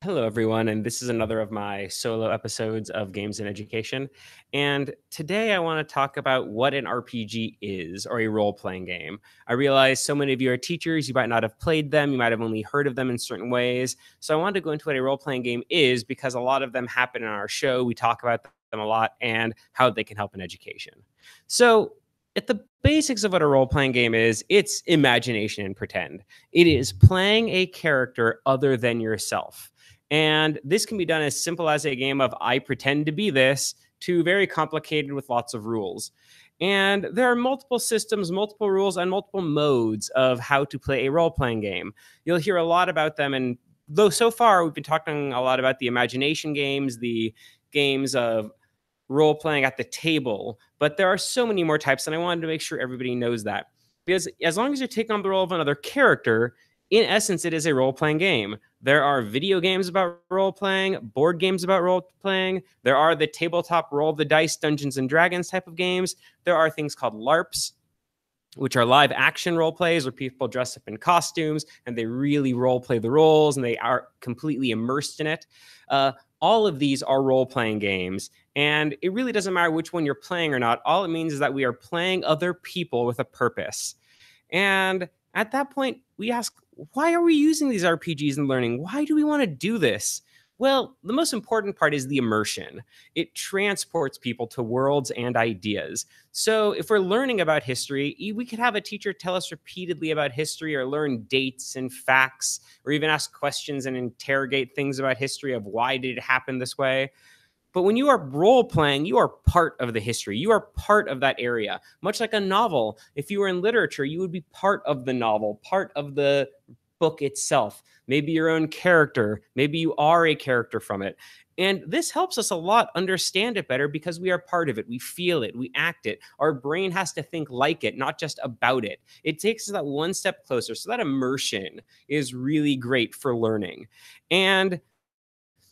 Hello, everyone, and this is another of my solo episodes of Games in Education. And today I want to talk about what an RPG is, or a role playing game. I realize so many of you are teachers, you might not have played them, you might have only heard of them in certain ways. So I wanted to go into what a role playing game is because a lot of them happen in our show. We talk about them a lot and how they can help in education. So, at the basics of what a role playing game is, it's imagination and pretend. It is playing a character other than yourself. And this can be done as simple as a game of I pretend to be this to very complicated with lots of rules. And there are multiple systems, multiple rules, and multiple modes of how to play a role playing game. You'll hear a lot about them. And though so far we've been talking a lot about the imagination games, the games of role playing at the table, but there are so many more types. And I wanted to make sure everybody knows that. Because as long as you're taking on the role of another character, in essence, it is a role playing game. There are video games about role playing, board games about role playing. There are the tabletop roll the dice, Dungeons and Dragons type of games. There are things called LARPs, which are live action role plays where people dress up in costumes and they really role play the roles and they are completely immersed in it. All of these are role playing games. And it really doesn't matter which one you're playing or not. All it means is that we are playing other people with a purpose. And at that point, we ask, why are we using these RPGs and learning? Why do we want to do this? Well, the most important part is the immersion. It transports people to worlds and ideas. So, if we're learning about history, we could have a teacher tell us repeatedly about history or learn dates and facts, or even ask questions and interrogate things about history of why did it happen this way. But when you are role playing, you are part of the history. You are part of that area. Much like a novel, if you were in literature, you would be part of the novel, part of the book itself. Maybe your own character. Maybe you are a character from it. And this helps us a lot understand it better because we are part of it. We feel it. We act it. Our brain has to think like it, not just about it. It takes us that one step closer. So that immersion is really great for learning. And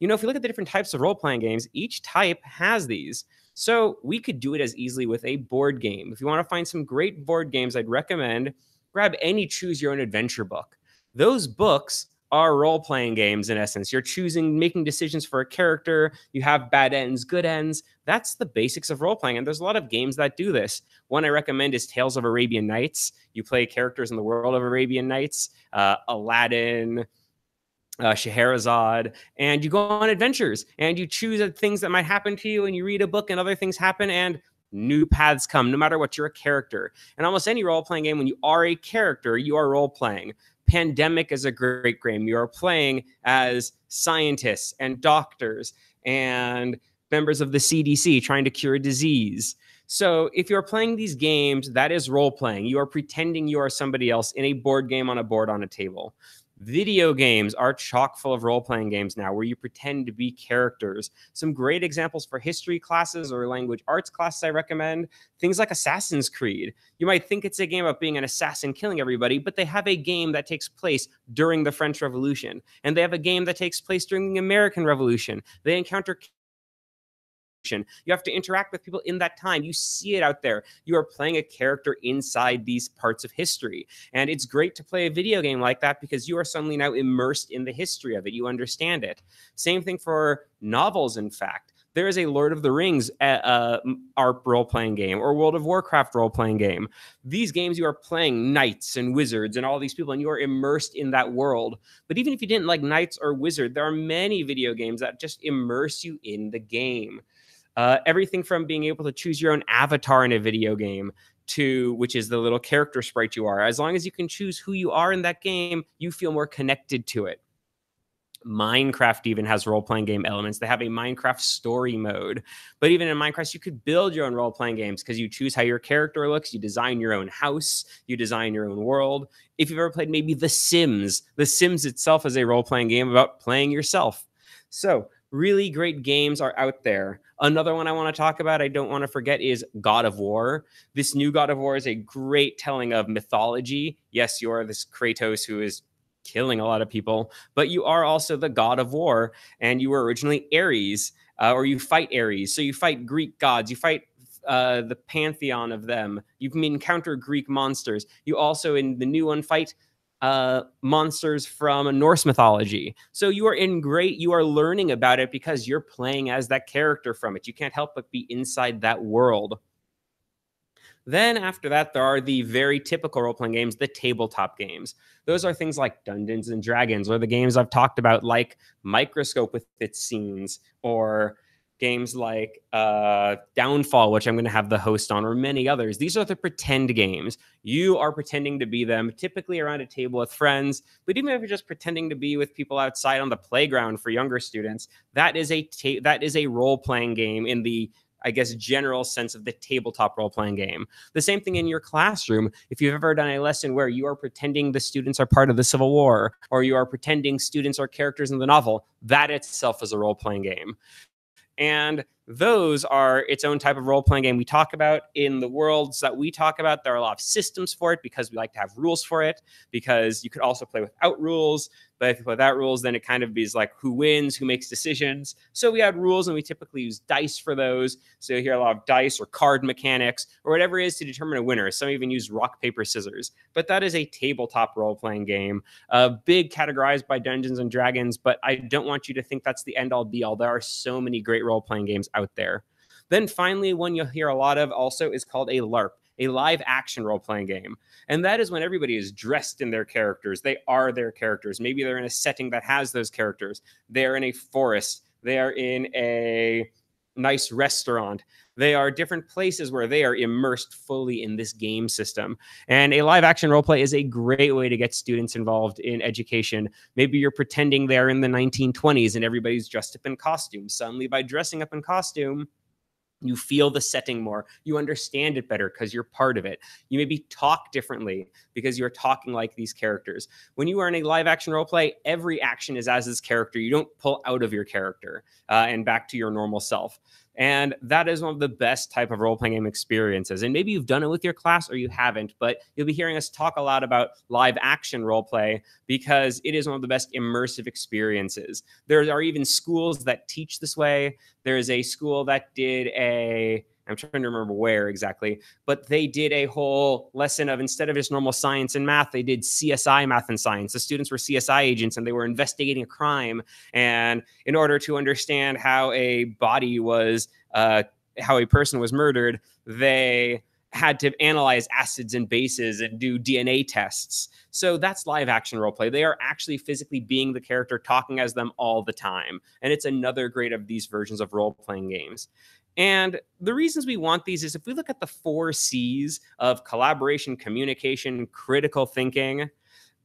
if you look at the different types of role playing games, each type has these. So we could do it as easily with a board game. If you want to find some great board games, I'd recommend grab any choose your own adventure book. Those books are role playing games in essence. You're making decisions for a character. You have bad ends, good ends. That's the basics of role playing. And there's a lot of games that do this. One I recommend is Tales of Arabian Nights. You play characters in the world of Arabian Nights, Aladdin, Scheherazade, and you go on adventures and you choose things that might happen to you and you read a book and other things happen and new paths come no matter what. You're a character. And almost any role-playing game, when you are a character, you are role-playing. Pandemic is a great game. You are playing as scientists and doctors and members of the CDC trying to cure a disease. So if you're playing these games, that is role-playing. You are pretending you are somebody else in a board game on a board on a table. Video games are chock full of role-playing games now where you pretend to be characters. Some great examples for history classes or language arts classes I recommend, things like Assassin's Creed. You might think it's a game about being an assassin killing everybody, but they have a game that takes place during the French Revolution, and they have a game that takes place during the American Revolution. They encounter you have to interact with people in that time. You see it out there. You are playing a character inside these parts of history. And it's great to play a video game like that because you are suddenly now immersed in the history of it. You understand it. Same thing for novels, in fact. There is a Lord of the Rings ARP role-playing game or World of Warcraft role-playing game. These games, you are playing knights and wizards and all these people, and you are immersed in that world. But even if you didn't like knights or wizard, there are many video games that just immerse you in the game. Everything from being able to choose your own avatar in a video game to which is the little character sprite you are. As long as you can choose who you are in that game, you feel more connected to it. Minecraft even has role-playing game elements. They have a Minecraft story mode. But even in Minecraft, you could build your own role-playing games because you choose how your character looks. You design your own house. You design your own world. If you've ever played maybe The Sims itself is a role-playing game about playing yourself. So really great games are out there. Another one I want to talk about, I don't want to forget, is God of War. This new God of War is a great telling of mythology. Yes, you are this Kratos who is killing a lot of people, but you are also the God of War, and you were originally Ares, or you fight Ares. So you fight Greek gods, you fight the pantheon of them. You can encounter Greek monsters. You also, in the new one, fight monsters from Norse mythology. So you are learning about it because you're playing as that character from it. You can't help but be inside that world. Then after that, there are the very typical role-playing games, the tabletop games. Those are things like Dungeons and Dragons, or the games I've talked about, like Microscope with its scenes, or games like Downfall, which I'm going to have the host on, or many others. These are the pretend games. You are pretending to be them, typically around a table with friends. But even if you're just pretending to be with people outside on the playground for younger students, that is a role-playing game in the, I guess, general sense of the tabletop role-playing game. The same thing in your classroom. If you've ever done a lesson where you are pretending the students are part of the Civil War, or you are pretending students are characters in the novel, that itself is a role-playing game. And those are its own type of role-playing game we talk about. In the worlds that we talk about, there are a lot of systems for it because we like to have rules for it, because you could also play without rules. But if you play without rules, then it kind of is like who wins, who makes decisions. So we had rules, and we typically use dice for those. So you hear a lot of dice or card mechanics or whatever it is to determine a winner. Some even use rock, paper, scissors. But that is a tabletop role-playing game, big categorized by Dungeons and Dragons. But I don't want you to think that's the end-all be-all. There are so many great role-playing games out there. Then finally, one you'll hear a lot of also is called a LARP, a live action role playing game. And that is when everybody is dressed in their characters. They are their characters. Maybe they're in a setting that has those characters. They're in a forest. They are in a nice restaurant. They are different places where they are immersed fully in this game system. And a live action role play is a great way to get students involved in education. Maybe you're pretending they're in the 1920s and everybody's dressed up in costume. Suddenly, by dressing up in costume, you feel the setting more. You understand it better because you're part of it. You maybe talk differently because you're talking like these characters. When you are in a live action role play, every action is as this character. You don't pull out of your character and back to your normal self. And that is one of the best type of role-playing game experiences. And maybe you've done it with your class or you haven't, but you'll be hearing us talk a lot about live action role play because it is one of the best immersive experiences. There are even schools that teach this way. There is a school that did I'm trying to remember where exactly, but they did a whole lesson of, instead of just normal science and math, they did CSI math and science. The students were CSI agents and they were investigating a crime. And in order to understand how a body was, how a person was murdered, they had to analyze acids and bases and do DNA tests. So that's live action role play. They are actually physically being the character, talking as them all the time. And it's another great of these versions of role playing games. And the reasons we want these is if we look at the 4 C's of collaboration, communication, critical thinking,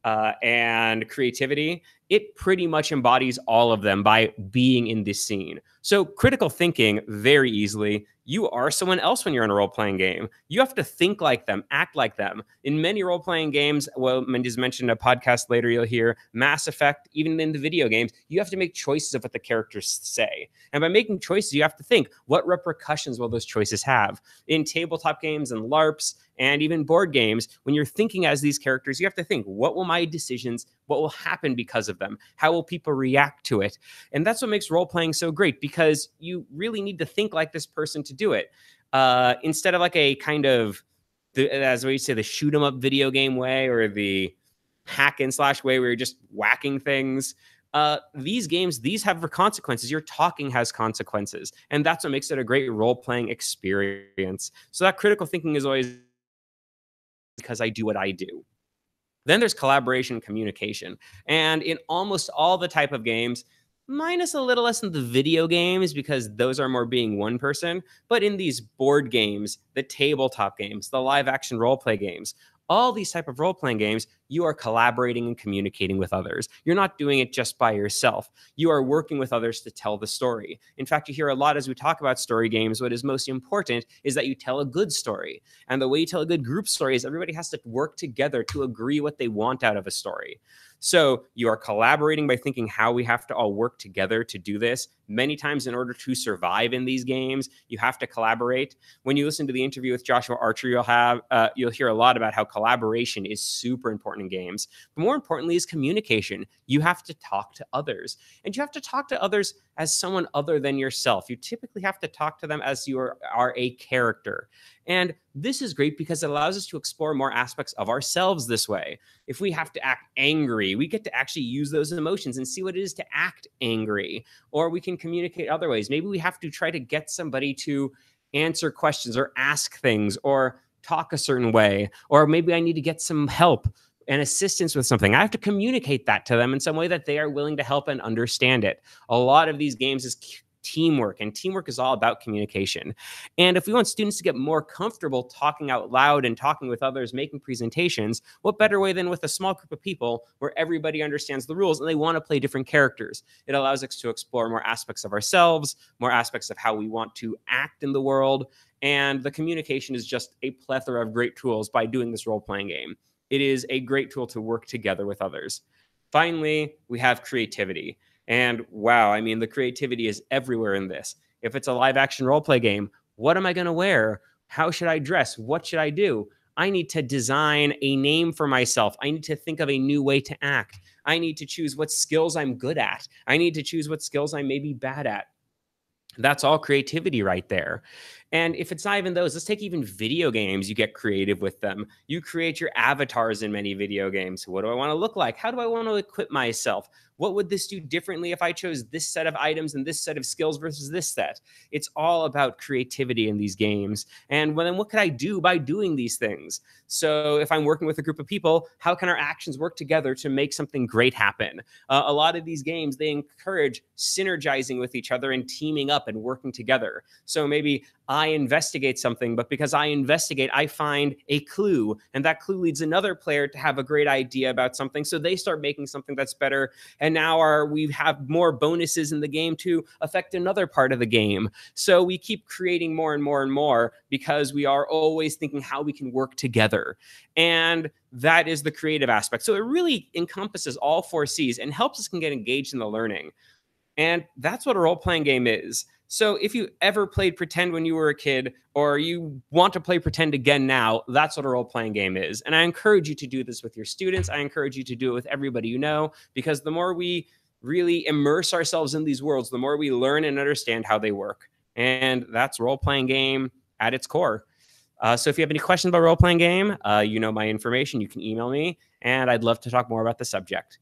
and creativity, it pretty much embodies all of them by being in this scene. So critical thinking, very easily, you are someone else when you're in a role-playing game. You have to think like them, act like them. In many role-playing games, well, Mindy's mentioned a podcast later, you'll hear Mass Effect, even in the video games, you have to make choices of what the characters say. And by making choices, you have to think, what repercussions will those choices have? In tabletop games and LARPs, and even board games, when you're thinking as these characters, you have to think, what will my decisions, what will happen because of them? How will people react to it? And that's what makes role-playing so great, because you really need to think like this person to do it. Instead of like a kind of, as we say, the shoot 'em up video game way, or the hack and slash way where you're just whacking things. These games, these have consequences. Your talking has consequences. And that's what makes it a great role-playing experience. So that critical thinking is always because I do what I do. Then there's collaboration and communication. And in almost all the type of games, minus a little less in the video games because those are more being one person, but in these board games, the tabletop games, the live action role play games, all these type of role-playing games, you are collaborating and communicating with others. You're not doing it just by yourself. You are working with others to tell the story. In fact, you hear a lot as we talk about story games, what is most important is that you tell a good story. And the way you tell a good group story is everybody has to work together to agree what they want out of a story. So you are collaborating by thinking how we have to all work together to do this. Many times in order to survive in these games, you have to collaborate. When you listen to the interview with Joshua Archer, you'll hear a lot about how collaboration is super important in games. But more importantly is communication. You have to talk to others. And you have to talk to others as someone other than yourself. You typically have to talk to them as you are a character. And this is great because it allows us to explore more aspects of ourselves this way. If we have to act angry, we get to actually use those emotions and see what it is to act angry. Or we can communicate other ways. Maybe we have to try to get somebody to answer questions or ask things or talk a certain way. Or maybe I need to get some help and assistance with something. I have to communicate that to them in some way that they are willing to help and understand it. A lot of these games is teamwork, and teamwork is all about communication. And if we want students to get more comfortable talking out loud and talking with others, making presentations, what better way than with a small group of people where everybody understands the rules and they want to play different characters? It allows us to explore more aspects of ourselves, more aspects of how we want to act in the world. And the communication is just a plethora of great tools by doing this role-playing game. It is a great tool to work together with others. Finally, we have creativity. And wow, I mean, the creativity is everywhere in this. If it's a live action role play game, what am I going to wear? How should I dress? What should I do? I need to design a name for myself. I need to think of a new way to act. I need to choose what skills I'm good at. I need to choose what skills I may be bad at. That's all creativity right there. And if it's not even those, let's take even video games. You get creative with them. You create your avatars in many video games. What do I want to look like? How do I want to equip myself? What would this do differently if I chose this set of items and this set of skills versus this set? It's all about creativity in these games. And then what could I do by doing these things? So if I'm working with a group of people, how can our actions work together to make something great happen? A lot of these games, they encourage synergizing with each other and teaming up and working together. So maybe I investigate something, but because I investigate, I find a clue, and that clue leads another player to have a great idea about something. So they start making something that's better. And now we have more bonuses in the game to affect another part of the game. So we keep creating more and more and more because we are always thinking how we can work together. And that is the creative aspect. So it really encompasses all 4 C's and helps us get engaged in the learning. And that's what a role-playing game is. So if you ever played pretend when you were a kid, or you want to play pretend again now, that's what a role-playing game is. And I encourage you to do this with your students. I encourage you to do it with everybody you know, because the more we really immerse ourselves in these worlds, the more we learn and understand how they work. And that's role-playing game at its core. So if you have any questions about role-playing game, you know my information. You can email me, and I'd love to talk more about the subject.